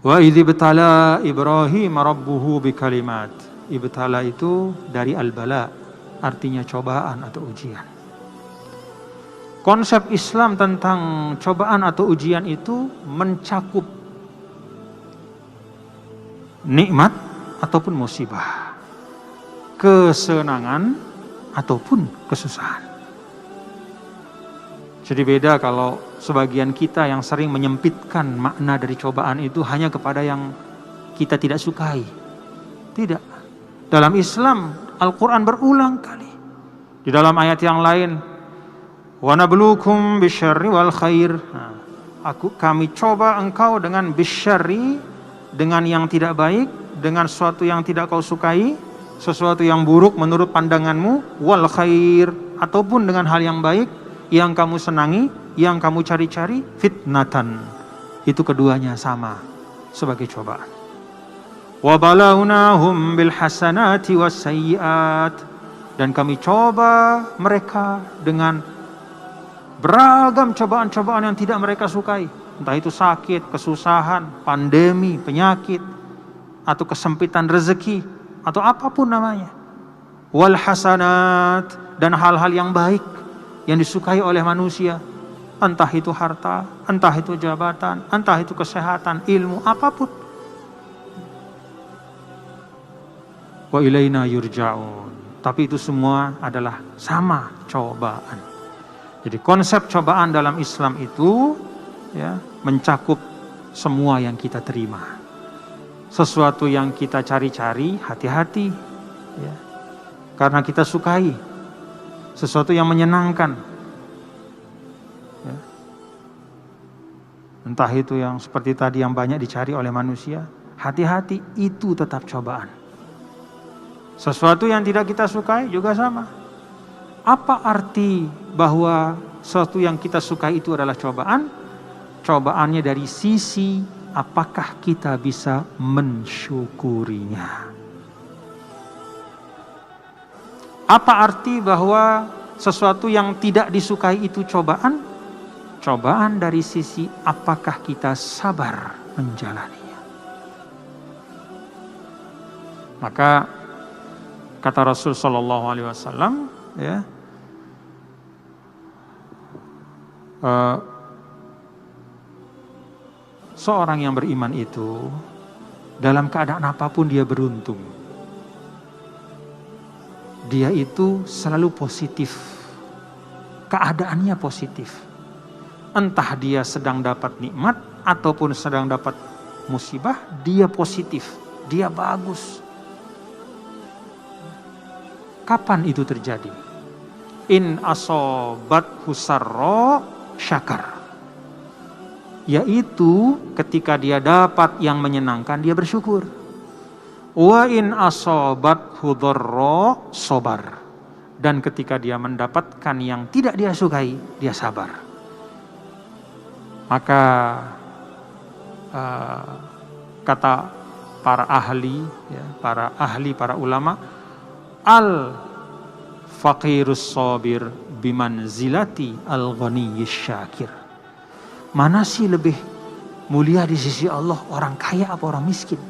Wa idh ibtala Ibrahim rabbuhu bikalimat. Ibtala itu dari al-bala, artinya cobaan atau ujian. Konsep Islam tentang cobaan atau ujian itu mencakup nikmat ataupun musibah, kesenangan ataupun kesusahan. Jadi beda kalau sebagian kita yang sering menyempitkan makna dari cobaan itu hanya kepada yang kita tidak sukai. Tidak. Dalam Islam, Al-Quran berulang kali. Di dalam ayat yang lain, wa nabluukum bisyarri wal khair. Kami coba engkau dengan bisyarri, dengan yang tidak baik, dengan sesuatu yang tidak kau sukai, sesuatu yang buruk menurut pandanganmu, wal khair, ataupun dengan hal yang baik, yang kamu senangi, yang kamu cari-cari, fitnatan. Itu keduanya sama sebagai cobaan. Wa balawnahum bil hasanati was sayyiat. Dan kami coba mereka dengan beragam cobaan-cobaan yang tidak mereka sukai. Entah itu sakit, kesusahan, pandemi, penyakit, atau kesempitan rezeki, atau apapun namanya. Wal hasanat, dan hal-hal yang baik yang disukai oleh manusia, entah itu harta, entah itu jabatan, entah itu kesehatan, ilmu, apapun. Wa ilaina yurja'un. Tapi itu semua adalah sama cobaan. Jadi konsep cobaan dalam Islam itu ya mencakup semua yang kita terima. Sesuatu yang kita cari-cari, hati-hati ya. Karena kita sukai sesuatu yang menyenangkan ya. Entah itu yang seperti tadi yang banyak dicari oleh manusia, hati-hati, itu tetap cobaan. Sesuatu yang tidak kita sukai juga sama. Apa arti bahwa sesuatu yang kita sukai itu adalah cobaan? Cobaannya dari sisi apakah kita bisa mensyukurinya. Apa arti bahwa sesuatu yang tidak disukai itu cobaan? Cobaan dari sisi apakah kita sabar menjalaninya. Maka kata Rasul sallallahu alaihi wasallam ya, seorang yang beriman itu dalam keadaan apapun dia beruntung. Dia itu selalu positif. Keadaannya positif. Entah dia sedang dapat nikmat ataupun sedang dapat musibah, dia positif. Dia bagus. Kapan itu terjadi? In asobathu sarra syakar. Yaitu ketika dia dapat yang menyenangkan, dia bersyukur. Wa in asobathu dharra sabar. Dan ketika dia mendapatkan yang tidak dia sukai, dia sabar. Maka kata para ahli, ya, para ulama, al faqirus sabir bimanzilati al ghaniyyish syakir. Mana sih lebih mulia di sisi Allah, orang kaya apa orang miskin?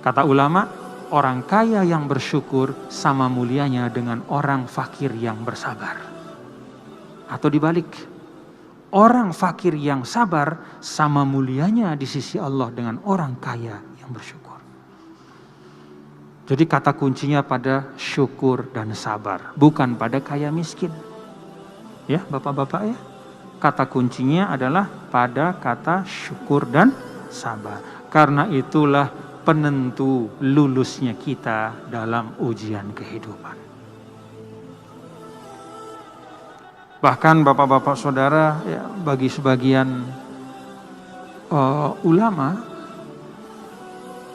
Kata ulama, orang kaya yang bersyukur sama mulianya dengan orang fakir yang bersabar. Atau dibalik, orang fakir yang sabar sama mulianya di sisi Allah dengan orang kaya yang bersyukur. Jadi kata kuncinya pada syukur dan sabar, bukan pada kaya miskin. Ya, bapak-bapak ya. Kata kuncinya adalah pada kata syukur dan sabar. Karena itulah penentu lulusnya kita dalam ujian kehidupan. Bahkan bapak-bapak saudara, ya, bagi sebagian ulama,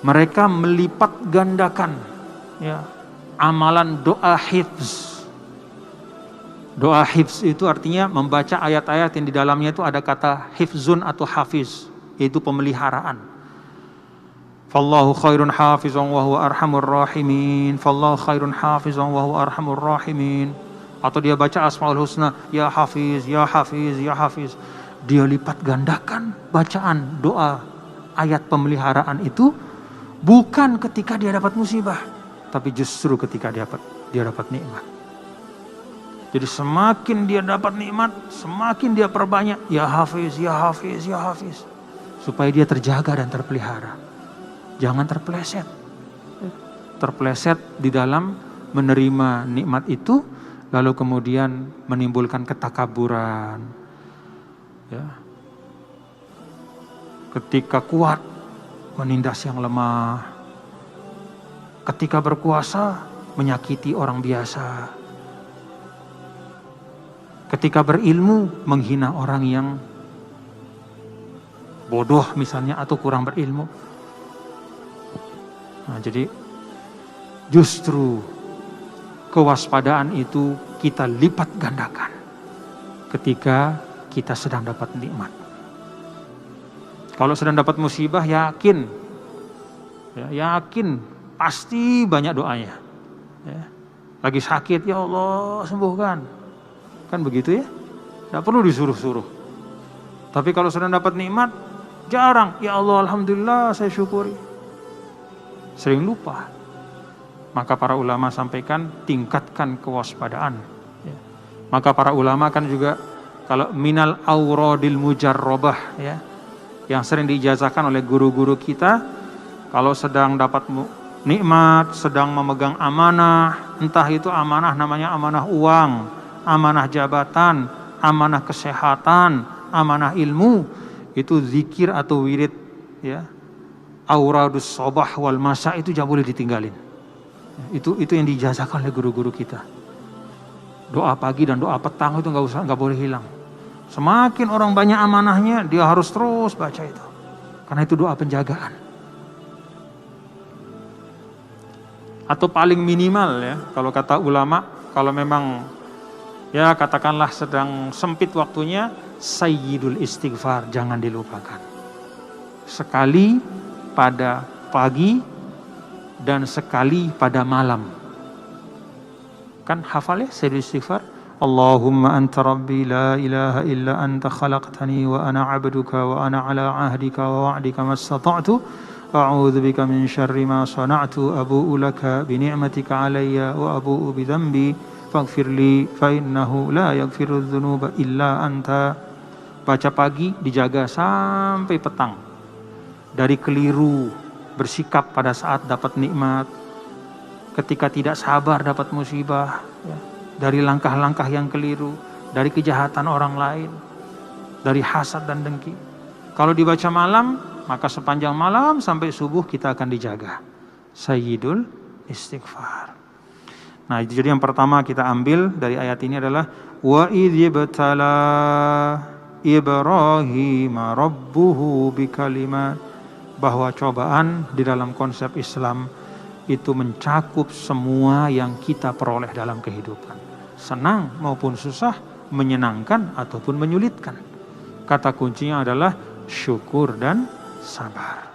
mereka melipat gandakan ya, amalan doa hifz. Doa hifz itu artinya membaca ayat-ayat yang di dalamnya itu ada kata hifzun atau hafiz, yaitu pemeliharaan. Fallahu khairun hafizan wa huwa arhamur rahimin. Fallahu khairun hafizan wa huwa arhamur rahimin. Atau dia baca Asmaul Husna, ya Hafiz, ya Hafiz, ya Hafiz. Dia lipat gandakan bacaan doa ayat pemeliharaan itu bukan ketika dia dapat musibah, tapi justru ketika dia dapat nikmat. Jadi semakin dia dapat nikmat, semakin dia perbanyak, ya Hafiz, ya Hafiz, ya Hafiz. Supaya dia terjaga dan terpelihara. Jangan terpleset. Terpleset di dalam menerima nikmat itu, lalu kemudian menimbulkan ketakaburan. Ya. Ketika kuat, menindas yang lemah. Ketika berkuasa, menyakiti orang biasa. Ketika berilmu, menghina orang yang bodoh misalnya atau kurang berilmu. Nah, jadi justru kewaspadaan itu kita lipat gandakan ketika kita sedang dapat nikmat. Kalau sedang dapat musibah, yakin pasti banyak doanya. Ya. Lagi sakit, ya Allah sembuhkan. Kan begitu ya? Tidak perlu disuruh-suruh. Tapi kalau sedang dapat nikmat, jarang. Ya Allah, alhamdulillah, saya syukuri. Sering lupa. Maka para ulama sampaikan, tingkatkan kewaspadaan. Ya. Maka para ulama kan juga, kalau minal auradil mujarrobah, ya, yang sering diijazahkan oleh guru-guru kita, kalau sedang dapat nikmat, sedang memegang amanah, entah itu amanah namanya amanah uang, amanah jabatan, amanah kesehatan, amanah ilmu, itu zikir atau wirid, ya, auradus sobah wal masa itu jangan boleh ditinggalin. Itu yang dijazahkan oleh guru-guru kita. Doa pagi dan doa petang itu nggak boleh hilang. Semakin orang banyak amanahnya, dia harus terus baca itu, karena itu doa penjagaan. Atau paling minimal ya, kalau kata ulama, kalau memang ya katakanlah sedang sempit waktunya, sayyidul istighfar jangan dilupakan. Sekali pada pagi dan sekali pada malam. Kan hafal ya sayyidul istighfar? Allahumma anta rabbi la ilaha illa anta khalaqtani wa ana abduka wa ana ala ahdika wa wa'dika mastata'tu a'udzu bika min syarri ma sana'tu abu'u laka bi ni'matika alayya wa abu'u bi dhanbi faghfirli fa innahu la yaghfiru dzunuba illa anta. Baca pagi, dijaga sampai petang. Dari keliru bersikap pada saat dapat nikmat, ketika tidak sabar dapat musibah, ya. Dari langkah-langkah yang keliru, dari kejahatan orang lain, dari hasad dan dengki. Kalau dibaca malam, maka sepanjang malam sampai subuh kita akan dijaga. Sayyidul istighfar. Nah, jadi yang pertama kita ambil dari ayat ini adalah wa idzibtala Ibrahim rabbuhu bikalimat, bahwa cobaan di dalam konsep Islam itu mencakup semua yang kita peroleh dalam kehidupan. Senang maupun susah, menyenangkan ataupun menyulitkan. Kata kuncinya adalah syukur dan sabar.